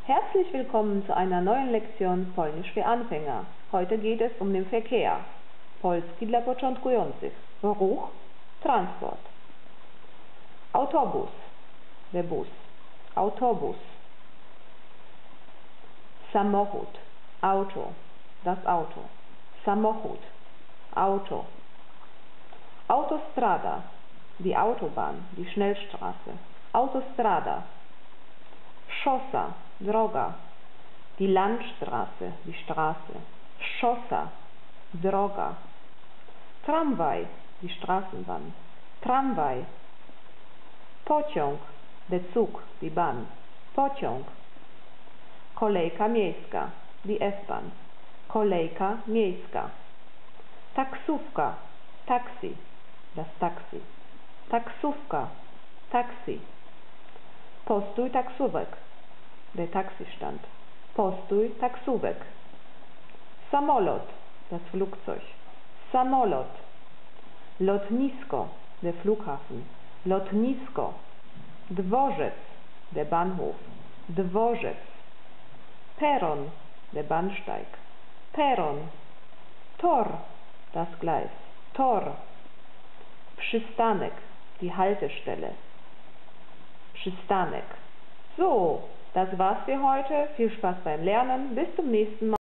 Herzlich willkommen zu einer neuen Lektion Polnisch für Anfänger. Heute geht es um den Verkehr. Polski dla początkujących. Ruch, Transport. Autobus, der Bus. Autobus. Samochód, Auto, das Auto. Samochód, Auto. Autostrada, die Autobahn, die Schnellstraße. Autostrada. Szosa, droga, die Landstraße, die Straße. Szosa, droga. Tramwaj, die Straßenbahn. Tramwaj. Pociąg, der Zug, die Bahn. Pociąg. Kolejka miejska, die S-Bahn. Kolejka miejska. Taksówka, Taxi, das Taxi. Taksówka, Taxi. Postój taksówek, der Taxistand. Postój taksówek. Samolot, das Flugzeug. Samolot. Lotnisko, der Flughafen. Lotnisko. Dworzec, der Bahnhof. Dworzec. Peron, der Bahnsteig. Peron. Tor, das Gleis. Tor. Przystanek, die Haltestelle. Przystanek. So, das war's für heute. Viel Spaß beim Lernen. Bis zum nächsten Mal.